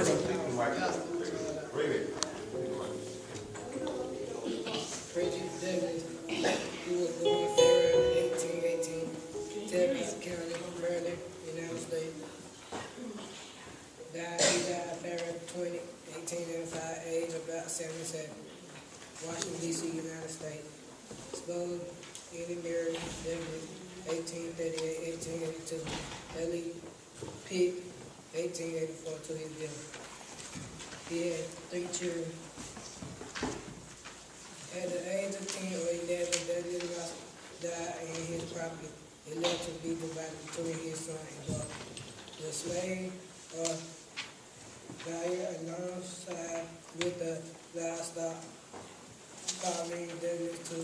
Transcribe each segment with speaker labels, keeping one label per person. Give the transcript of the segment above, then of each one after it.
Speaker 1: Frederick Douglass, who was born in February 1818, Texas County, Maryland, United States. He died February 20, 1885, age about 77. Washington, D.C., United States. Exposed ebenezer, Douglass, 1838-1882. Ellie Pitt, 1884 to his death. He had 3 children. At the age of 10 or 11, Douglas died and his property is left to be divided between his son and daughter. The slave are valued alongside with the livestock, causing Douglas to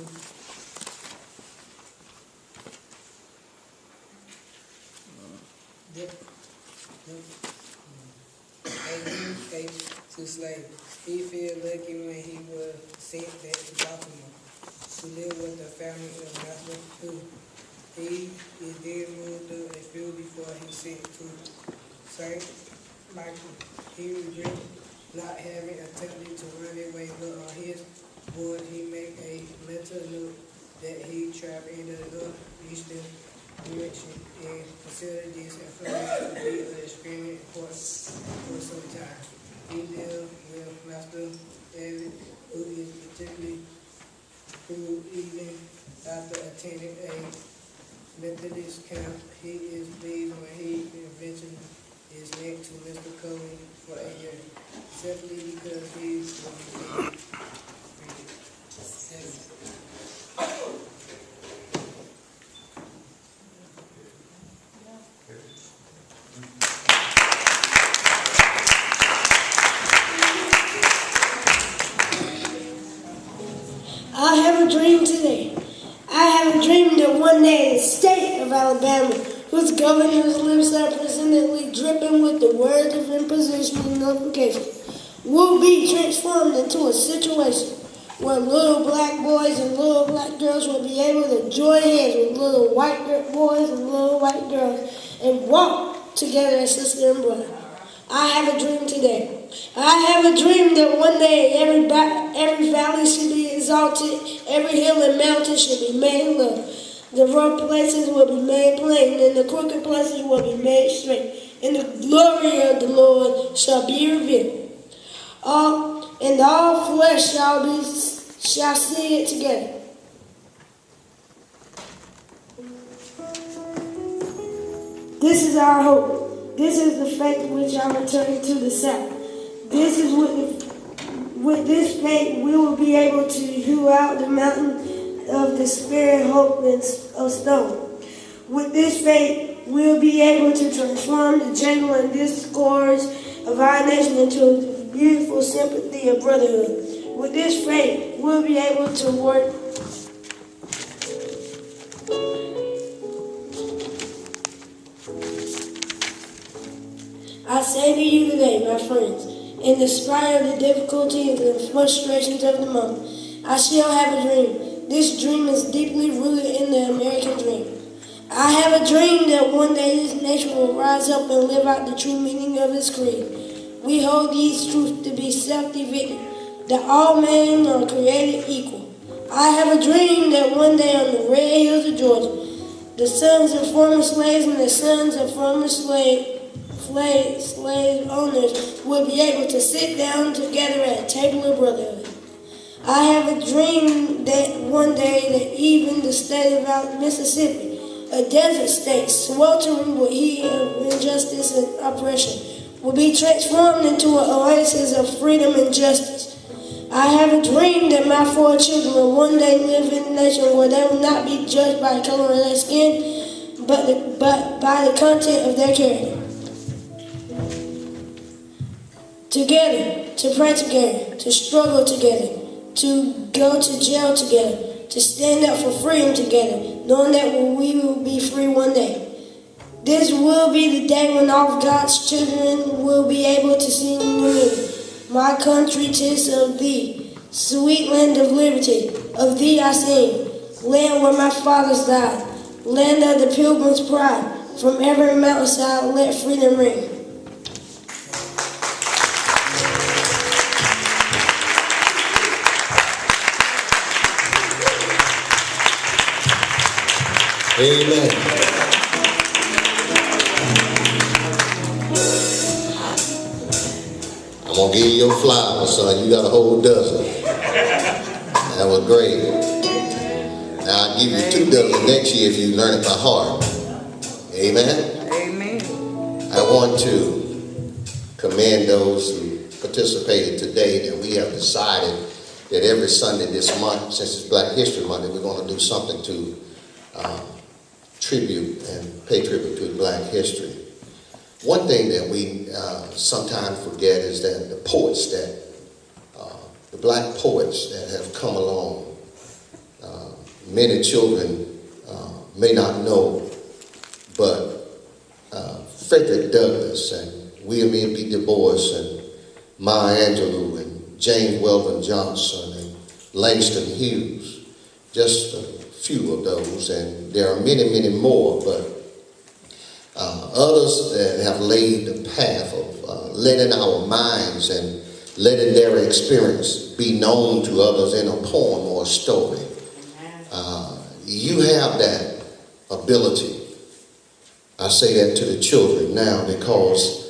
Speaker 1: escape to slavery. He felt lucky when he was sent back to Baltimore to live with the family of Master who he then moved up a few before he sent to St. Michael. He regretted not having attempted to run away, but on his board he made a mental note that he traveled in the northeastern direction and considered this information to be an extremely important for some time. He lived with Master David, who is particularly cruel even after attending a Methodist camp. He is pleased when he eventually is linked to Mr. Cody for a year, simply because he was
Speaker 2: I have a dream today. I have a dream that one day the state of Alabama, whose governor's lips are presently dripping with the words of imposition and nullification, will be transformed into a situation where little black boys and little black girls will be able to join hands with little white boys and little white girls and walk together as sister and brother. I have a dream today. I have a dream that one day every valley should be exalted, every hill and mountain should be made low. The rough places will be made plain, and the crooked places will be made straight, and the glory of the Lord shall be revealed. And all flesh shall see it together. This is our hope. This is the faith which I return to the south. This is with this faith we will be able to hew out the mountain of despair and hopelessness of stone. With this faith we'll be able to transform the jangle and discords of our nation into a beautiful sympathy of brotherhood. With this faith we'll be able to work I say to you today, my friends, in spite of the difficulties and frustrations of the moment, I shall have a dream. This dream is deeply rooted in the American dream. I have a dream that one day this nation will rise up and live out the true meaning of its creed. We hold these truths to be self-evident, that all men are created equal. I have a dream that one day on the red hills of Georgia, the sons of former slaves and the sons of former slave owners will be able to sit down together at a table of brotherhood. I have a dream that one day that even the state of Mississippi, a desert state sweltering with heat of injustice and oppression, will be transformed into an oasis of freedom and justice. I have a dream that my 4 children will one day live in a nation where they will not be judged by the color of their skin, but by the content of their character. Together, to pray together, to struggle together, to go to jail together, to stand up for freedom together, knowing that we will be free one day. This will be the day when all of God's children will be able to sing new hymn. My country, 'tis of thee, sweet land of liberty, of thee I sing. Land where my fathers died, land of the pilgrim's pride, from every mountainside let freedom ring.
Speaker 3: Amen. I'm going to give you your flowers, son. You got a whole dozen. That was great. Now I'll give you 2 dozen next year if you learn it by heart. Amen.
Speaker 4: Amen.
Speaker 3: I want to commend those who participated today, that we have decided that every Sunday this month, since it's Black History Month, we're going to do something to tribute and pay tribute to Black history. One thing that we sometimes forget is that the poets the Black poets that have come along, many children may not know, but Frederick Douglass and William B. Du Bois and Maya Angelou and James Weldon Johnson and Langston Hughes, just a few of those, and there are many, many more, but others that have laid the path of letting our minds and letting their experience be known to others in a poem or a story. You have that ability. I say that to the children now because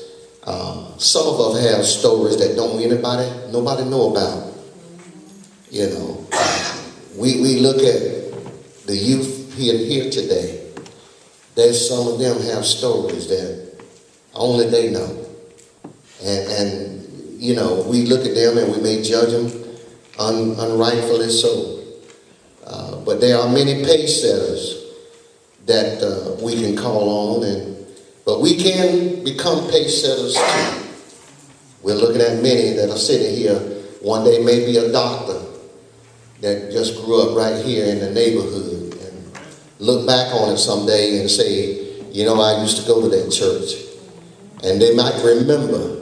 Speaker 3: some of us have stories that nobody know about. You know, we look at the youth here today. There's some of them have stories that only they know. And you know, we look at them and we may judge them unrightfully so. But there are many pace setters that we can call on, but we can become pace setters too. We're looking at many that are sitting here. One day may be a doctor that just grew up right here in the neighborhood and look back on it someday and say, you know, I used to go to that church. And they might remember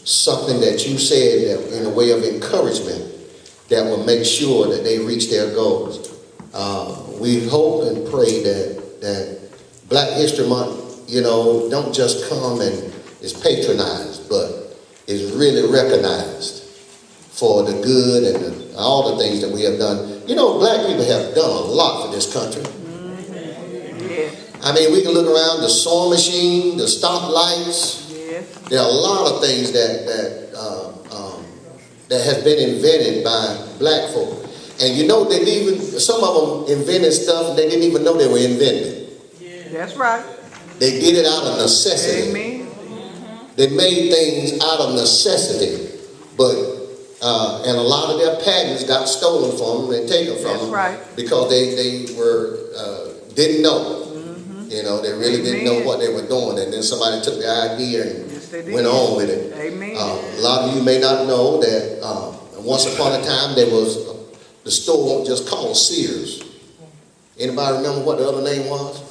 Speaker 3: something that you said that in a way of encouragement that will make sure that they reach their goals. We hope and pray that Black History Month, you know, don't just come and is patronized, but is really recognized for the good and all the things that we have done. You know, Black people have done a lot for this country. I mean, we can look around the sewing machine, the stoplights. There are a lot of things that have been invented by Black folk. And you know, some of them invented stuff they didn't even know they were inventing.
Speaker 4: That's right.
Speaker 3: They did it out of necessity.
Speaker 4: Amen.
Speaker 3: They made things out of necessity, but and a lot of their patents got stolen from them and taken from them.
Speaker 4: Right.
Speaker 3: Because they were didn't know. You know, they really didn't know what they were doing, and then somebody took the idea and went on with it.
Speaker 4: Amen.
Speaker 3: A lot of you may not know that once upon a time there was the store just called Sears. Anybody remember what the other name was?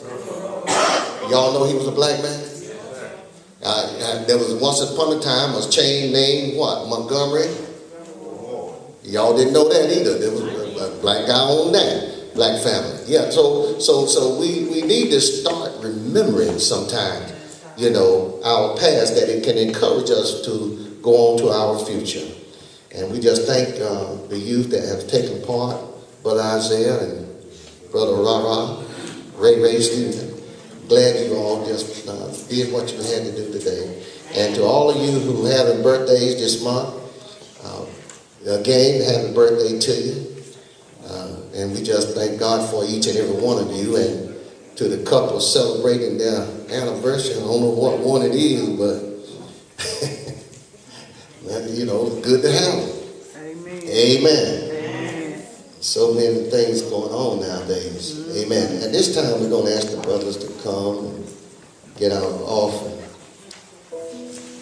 Speaker 3: Y'all know he was a black man? There was once upon a time a chain named what? Montgomery? Y'all didn't know that either. There was a black guy on that. Black family. Yeah, so we need to start remembering sometimes, you know, our past, that it can encourage us to go on to our future. And we just thank the youth that have taken part, Brother Isaiah and Brother Rara, Ray Stephen. Glad you all just did what you had to do today. And to all of you who are having birthdays this month, again, happy birthday to you. And we just thank God for each and every one of you, and to the couple celebrating their anniversary. I don't know what one it is, but you know, it's good to have them.
Speaker 4: Amen.
Speaker 3: Amen.
Speaker 4: Amen.
Speaker 3: So many things going on nowadays. Amen. At this time, we're going to ask the brothers to come and get our offering.